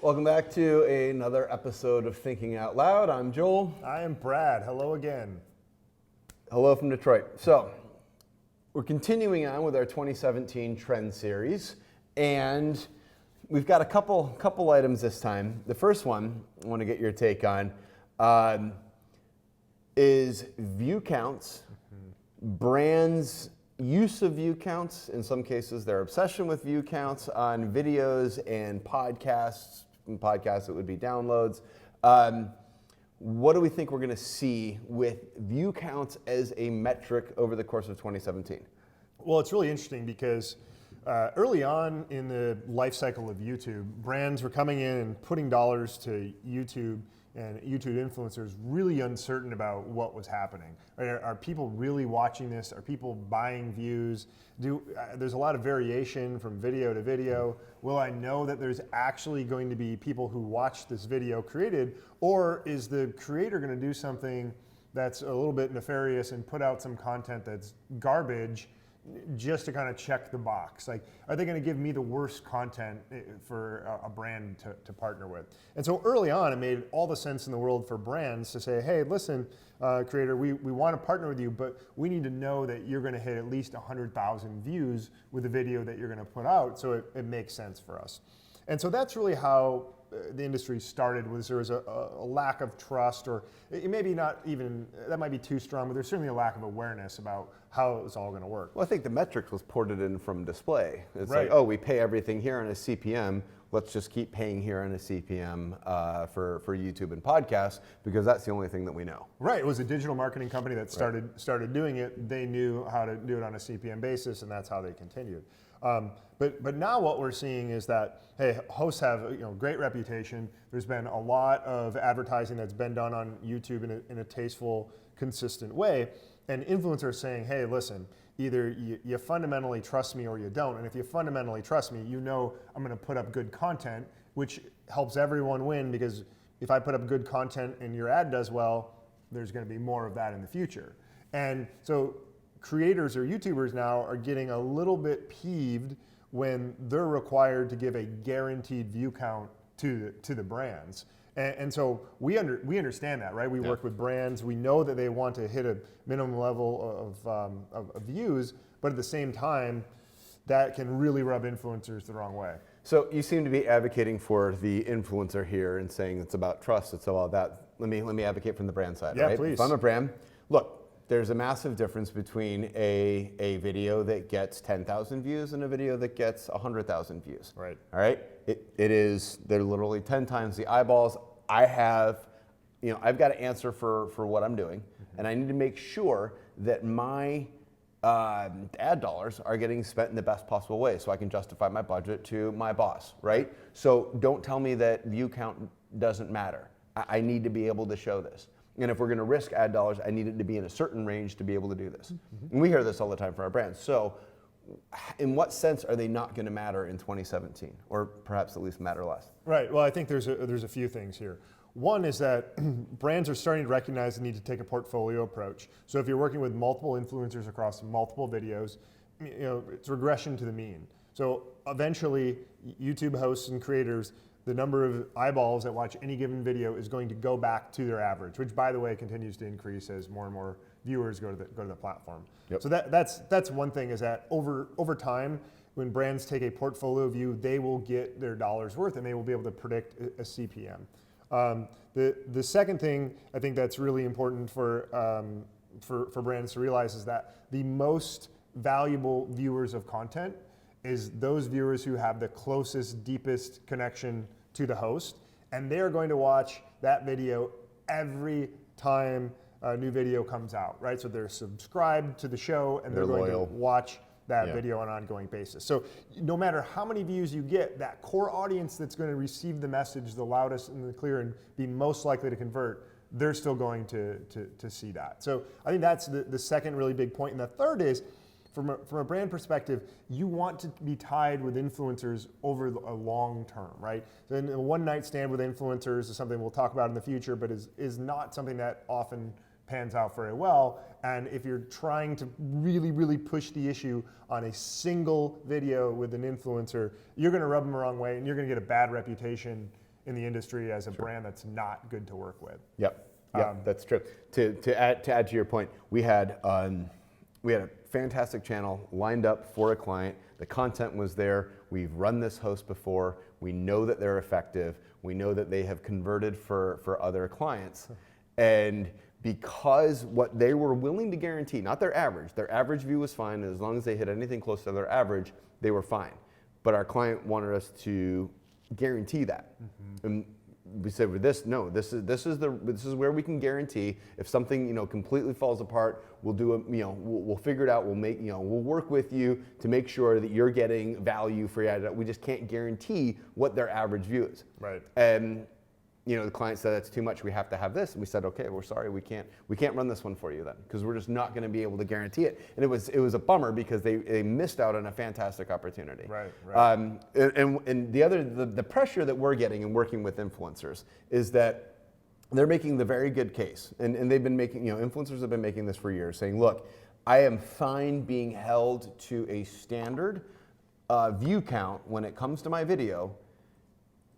Welcome back to another episode of Thinking Out Loud. I'm Joel. I am Brad. Hello again. Hello from Detroit. So, we're continuing on with our 2017 trend series, and we've got a couple items this time. The first one I want to get your take on is view counts, brands' use of view counts, in some cases their obsession with view counts on videos and podcasts. In podcasts it would be downloads. What do we think we're going to see with view counts as a metric over the course of 2017? Well, it's really interesting because early on in the life cycle of YouTube, brands were coming in and putting dollars to YouTube and YouTube influencers really uncertain about what was happening. Are people really watching this? Are people buying views? There's a lot of variation from video to video. Will I know that there's actually going to be people who watch this video created, or is the creator going to do something that's a little bit nefarious and put out some content that's garbage just to kind of check the box? Like, are they going to give me the worst content for a brand to partner with? And so early on, it made all the sense in the world for brands to say, hey, listen, creator, we want to partner with you, but we need to know that you're going to hit at least 100,000 views with the video that you're going to put out, so it makes sense for us. And so that's really how the industry started. Was there was a lack of trust, or maybe not even, that might be too strong, but there's certainly a lack of awareness about how it was all going to work. Well, I think the metrics was ported in from display. It's right. Like, oh, we pay everything here on a CPM. Let's just keep paying here on a CPM for YouTube and podcasts, because that's the only thing that we know. Right. It was a digital marketing company that started doing it. They knew how to do it on a CPM basis, and that's how they continued. But now what we're seeing is that, hey, hosts have great reputation. There's been a lot of advertising that's been done on YouTube in a tasteful, consistent way. And influencers saying, hey, listen, either you fundamentally trust me or you don't. And if you fundamentally trust me, I'm going to put up good content, which helps everyone win, because if I put up good content and your ad does well, there's going to be more of that in the future. And so creators or YouTubers now are getting a little bit peeved when they're required to give a guaranteed view count to the brands. And so we understand that, right? We work with brands. We know that they want to hit a minimum level of views, but at the same time, that can really rub influencers the wrong way. So you seem to be advocating for the influencer here and saying it's about trust, it's about that. Let me advocate from the brand side, yeah, right? Please. If I'm a brand, look, there's a massive difference between a video that gets 10,000 views and a video that gets 100,000 views. Right. All right. They're literally 10 times the eyeballs. I've got to answer for what I'm doing, and I need to make sure that my ad dollars are getting spent in the best possible way, so I can justify my budget to my boss. Right. So don't tell me that view count doesn't matter. I need to be able to show this. And if we're going to risk ad dollars, I need it to be in a certain range to be able to do this. And we hear this all the time from our brands. So in what sense are they not going to matter in 2017, or perhaps at least matter less? Right. Well, I think there's a few things here. One is that brands are starting to recognize the need to take a portfolio approach. So if you're working with multiple influencers across multiple videos, it's regression to the mean. So eventually, YouTube hosts and creators, the number of eyeballs that watch any given video is going to go back to their average, which, by the way, continues to increase as more and more viewers go to the platform. Yep. So that's one thing, is that over time, when brands take a portfolio view, they will get their dollars worth, and they will be able to predict a CPM. The second thing I think that's really important for brands to realize is that the most valuable viewers of content is those viewers who have the closest, deepest connection to the host, and they're going to watch that video every time a new video comes out, right? So they're subscribed to the show, and they're going loyal. to watch that video on an ongoing basis. So no matter how many views you get, that core audience that's going to receive the message the loudest and the clear and be most likely to convert, they're still going to see that. So I think that's the second really big point. And the third is, from a brand perspective, you want to be tied with influencers over a long term, right? So a one night stand with influencers is something we'll talk about in the future, but is not something that often pans out very well. And if you're trying to really, really push the issue on a single video with an influencer, you're going to rub them the wrong way, and you're going to get a bad reputation in the industry as a brand that's not good to work with. Yep. That's true. To add to your point, we had a fantastic channel lined up for a client. The content was there. We've run this host before. We know that they're effective. We know that they have converted for other clients. And because what they were willing to guarantee, not their average view was fine, and as long as they hit anything close to their average, they were fine. But our client wanted us to guarantee that. And we said with this, no, this is where we can guarantee if something completely falls apart, we'll do we'll figure it out. We'll work with you to make sure that you're getting value for your ad. We just can't guarantee what their average view is. Right. And the client said that's too much. We have to have this, and we said, okay, we're sorry, we can't run this one for you then, because we're just not going to be able to guarantee it. And it was a bummer because they missed out on a fantastic opportunity. Right. And the pressure that we're getting in working with influencers is that they're making the very good case, and they've been making, influencers have been making this for years, saying, look, I am fine being held to a standard view count when it comes to my video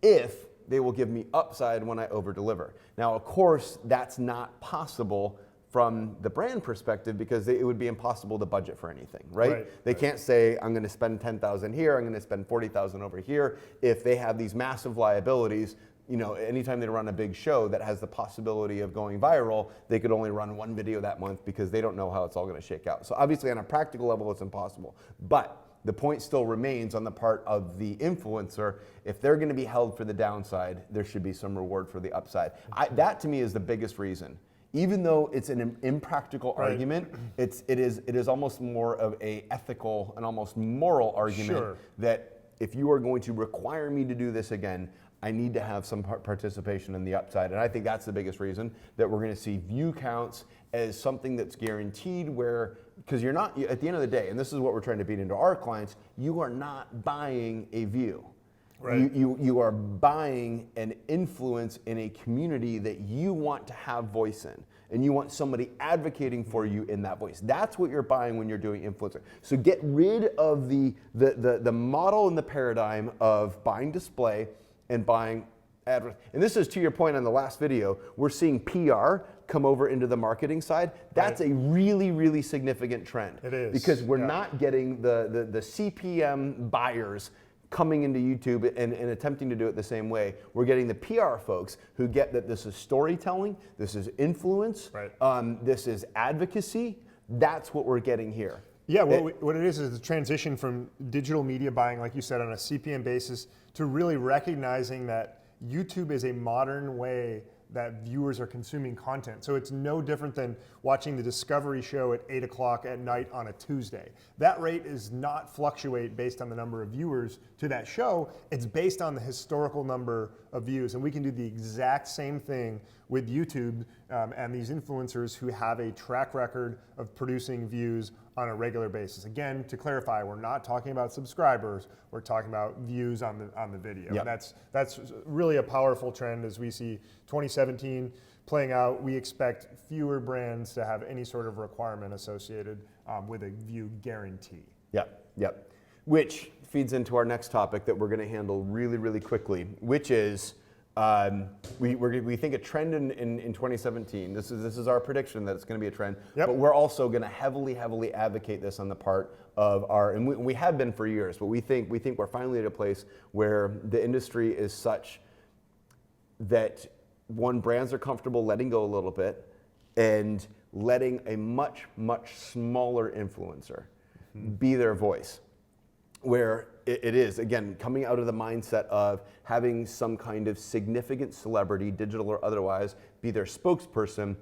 if they will give me upside when I over deliver. Now, of course, that's not possible from the brand perspective because it would be impossible to budget for anything, right? They can't say, I'm gonna spend 10,000 here, I'm gonna spend 40,000 over here. If they have these massive liabilities, anytime they run a big show that has the possibility of going viral, they could only run one video that month because they don't know how it's all gonna shake out. So obviously on a practical level, it's impossible. But the point still remains on the part of the influencer. If they're going to be held for the downside, there should be some reward for the upside. That to me is the biggest reason. Even though it's an impractical argument, it is almost more of a ethical and almost moral argument that if you are going to require me to do this again, I need to have some participation in the upside. And I think that's the biggest reason that we're going to see view counts as something that's guaranteed, where, because you're not, at the end of the day, and this is what we're trying to beat into our clients, you are not buying a view. Right. You are buying an influence in a community that you want to have voice in, and you want somebody advocating for you in that voice. That's what you're buying when you're doing influencer. So get rid of the model and the paradigm of buying display and buying advertising. And this is to your point on the last video, we're seeing PR come over into the marketing side. That's a really, really significant trend. It is. Because we're not getting the CPM buyers coming into YouTube and attempting to do it the same way. We're getting the PR folks who get that this is storytelling, this is influence, this is advocacy. That's what we're getting here. Yeah, what it is the transition from digital media buying, like you said, on a CPM basis, to really recognizing that YouTube is a modern way that viewers are consuming content. So it's no different than watching the Discovery show at 8 o'clock at night on a Tuesday. That rate is not fluctuate based on the number of viewers to that show. It's based on the historical number of views. And we can do the exact same thing with YouTube and these influencers who have a track record of producing views on a regular basis. Again, to clarify, we're not talking about subscribers, we're talking about views on the video. Yep. And that's really a powerful trend as we see 2017 playing out. We expect fewer brands to have any sort of requirement associated with a view guarantee. Yep. Which feeds into our next topic that we're going to handle really, really quickly, which is we think a trend in 2017. This is our prediction that it's going to be a trend. Yep. But we're also going to heavily advocate this on the part of and we have been for years. But we think we're finally at a place where the industry is such that brands are comfortable letting go a little bit and letting a much smaller influencer be their voice. Where it is, again, coming out of the mindset of having some kind of significant celebrity, digital or otherwise, be their spokesperson,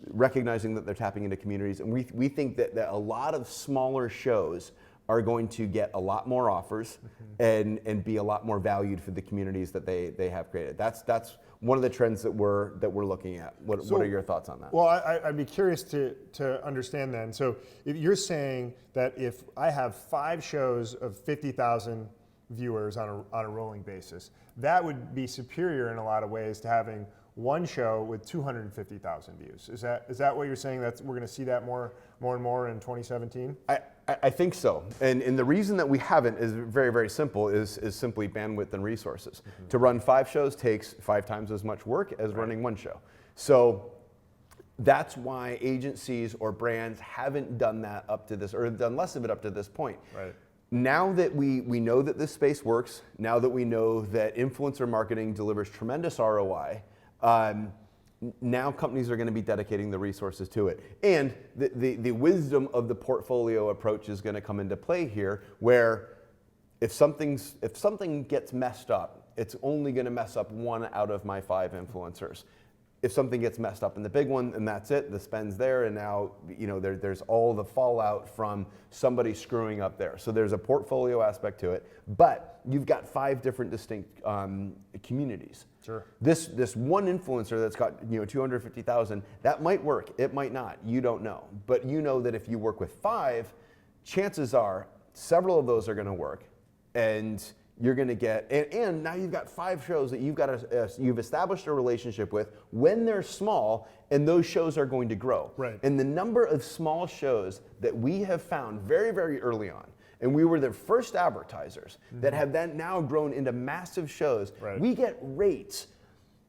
recognizing that they're tapping into communities. And we think that a lot of smaller shows are going to get a lot more offers and be a lot more valued for the communities that they have created. That's one of the trends that we're looking at. What are your thoughts on that? Well, I'd be curious to understand then. So if you're saying that if I have 5 shows of 50,000 viewers on a rolling basis, that would be superior in a lot of ways to having one show with 250,000 views. Is that what you're saying? That we're going to see that more and more in 2017? I think so. And the reason that we haven't is very, very simple, is simply bandwidth and resources. To run 5 shows takes 5 times as much work as running 1 show. So that's why agencies or brands haven't done that up to this, or done less of it up to this point. Right. Now that we know that this space works, now that we know that influencer marketing delivers tremendous ROI, now companies are going to be dedicating the resources to it. And the wisdom of the portfolio approach is going to come into play here, where if something gets messed up, it's only going to mess up 1 out of my 5 influencers. If something gets messed up in the big one, and that's it, the spend's there, and now there's all the fallout from somebody screwing up there. So there's a portfolio aspect to it, but you've got 5 different distinct communities. Sure. This one influencer that's got 250,000, that might work, it might not, you don't know. But you know that if you work with 5, chances are several of those are going to work, and you're going to get, and now you've got 5 shows that you've established a relationship with when they're small, and those shows are going to grow. Right. And the number of small shows that we have found very, very early on, and we were the first advertisers that have then now grown into massive shows. Right. We get rates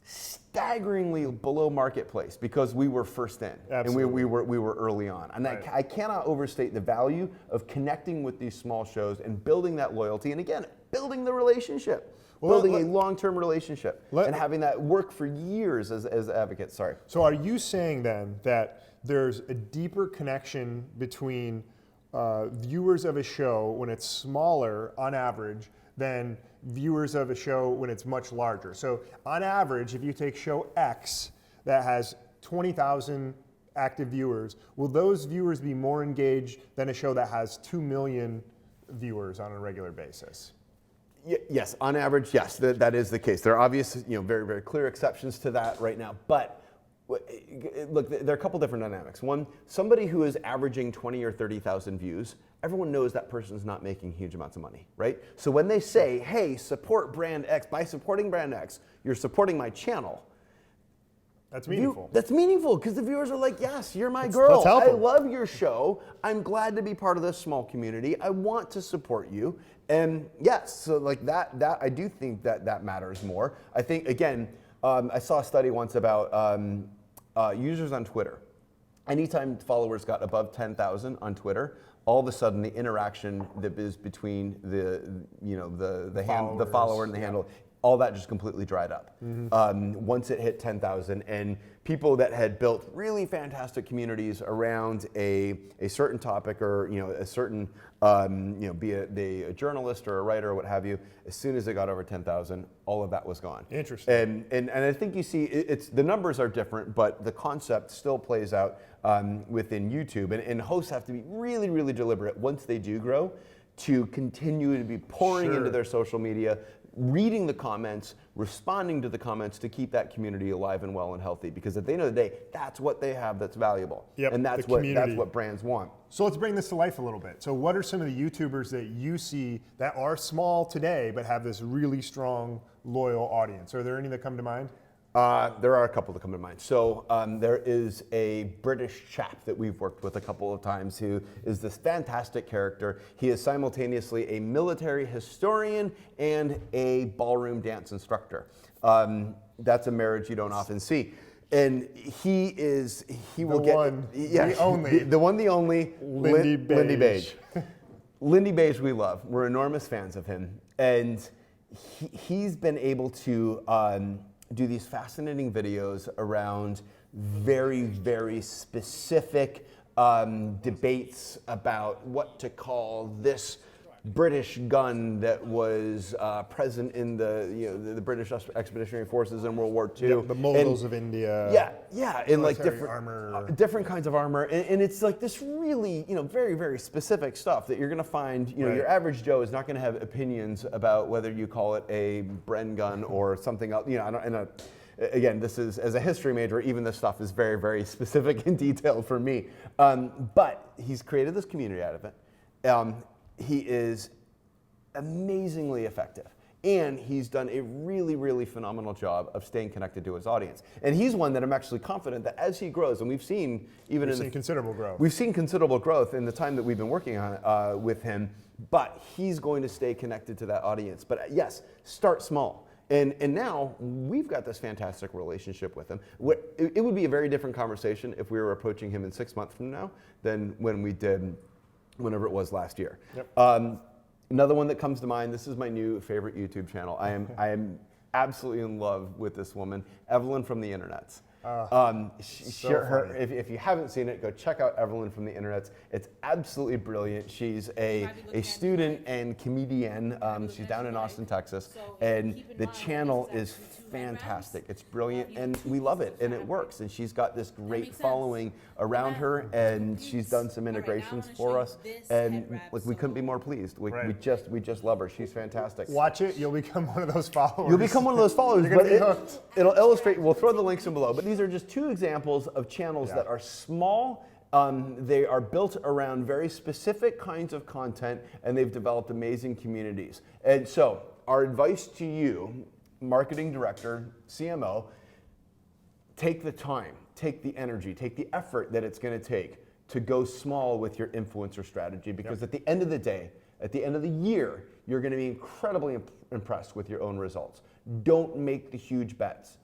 staggeringly below marketplace because we were first in. Absolutely. And we were early on. And Right. I cannot overstate the value of connecting with these small shows and building that loyalty, and again, building the relationship. Building a long-term relationship and having that work for years as advocates. Sorry. So are you saying then that there's a deeper connection between viewers of a show when it's smaller on average than viewers of a show when it's much larger? So on average, if you take show X that has 20,000 active viewers, will those viewers be more engaged than a show that has 2 million viewers on a regular basis? Yes, on average, yes, that is the case. There are obvious, very, very clear exceptions to that right now. But look, there are a couple different dynamics. One, somebody who is averaging 20 or 30,000 views, everyone knows that person's not making huge amounts of money, right? So when they say, hey, support brand X, by supporting brand X, you're supporting my channel. That's meaningful. That's meaningful because the viewers are like, yes, you're my girl. Let's help I them. love your show. I'm glad to be part of this small community. I want to support you. And yes, so like that I do think that matters more. I think, again, I saw a study once about users on Twitter. Anytime followers got above 10,000 on Twitter, all of a sudden the interaction that is between the follower and the handle, all that just completely dried up. Once it hit 10,000, and people that had built really fantastic communities around a certain topic, or a certain be a journalist or a writer or what have you, as soon as it got over 10,000, all of that was gone. Interesting. And I think you see the numbers are different, but the concept still plays out within YouTube. And hosts have to be really, really deliberate once they do grow to continue to be pouring into their social media, reading the comments, responding to the comments to keep that community alive and well and healthy. Because at the end of the day, that's what they have that's valuable. Yep, and that's what brands want. So let's bring this to life a little bit. So what are some of the YouTubers that you see that are small today but have this really strong, loyal audience? Are there any that come to mind? There are a couple that come to mind. So there is a British chap that we've worked with a couple of times who is this fantastic character. He is simultaneously a military historian and a ballroom dance instructor. That's a marriage you don't often see. And the one, the only, Lindy Beige. Lindy Beige we love. We're enormous fans of him. And he's been able to do these fascinating videos around very, very specific debates about what to call this British gun that was present in the British Expeditionary Forces in World War II. Yeah, the Moguls of India. Yeah, and like different armor. Different kinds of armor, and it's like this really very, very specific stuff that you're going to find. Your average Joe is not going to have opinions about whether you call it a Bren gun or something else. Again, this is, as a history major, even this stuff is very, very specific and detailed for me. But he's created this community out of it. He is amazingly effective. And he's done a really, really phenomenal job of staying connected to his audience. And he's one that I'm actually confident that as he grows, and we've seen considerable growth. We've seen considerable growth in the time that we've been working on with him, but he's going to stay connected to that audience. But yes, start small. And now we've got this fantastic relationship with him. It would be a very different conversation if we were approaching him in 6 months from now than when we did whenever it was last year. Yep. Another one that comes to mind, this is my new favorite YouTube channel. I am absolutely in love with this woman, Evelyn from the Internets. If you haven't seen it, go check out Evelyn from the Internets. It's absolutely brilliant. She's a student and comedian. She's down in Austin, Texas, and the channel is fantastic. It's brilliant, and we love it, and it works. And she's got this great following around her, and she's done some integrations for us, and like we couldn't be more pleased. We just love her. She's fantastic. Watch it. You'll become one of those followers. You'll become one of those followers, but it'll illustrate. We'll throw the links in below, but these are just two examples of channels that are small. They are built around very specific kinds of content, and they've developed amazing communities. And so our advice to you, marketing director, CMO, take the time, take the energy, take the effort that it's going to take to go small with your influencer strategy, because at the end of the day, at the end of the year, you're going to be incredibly impressed with your own results. Don't make the huge bets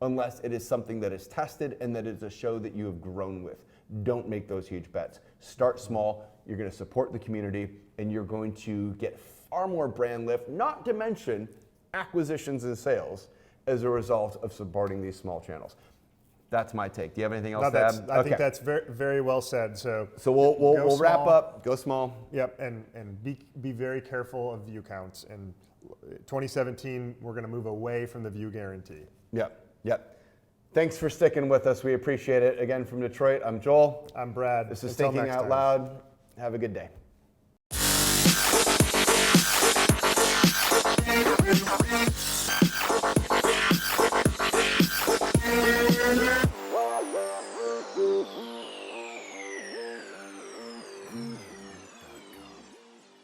unless it is something that is tested and that is a show that you have grown with. Don't make those huge bets. Start small. You're going to support the community, and you're going to get far more brand lift, not to mention acquisitions and sales as a result of supporting these small channels. That's my take. Do you have anything else to add? I think that's very, very well said. So we'll wrap up. Go small. Yep, and be very careful of view counts. And 2017, we're going to move away from the view guarantee. Yep. Thanks for sticking with us. We appreciate it. Again, from Detroit, I'm Joel. I'm Brad. This is Thinking Out Loud. Have a good day.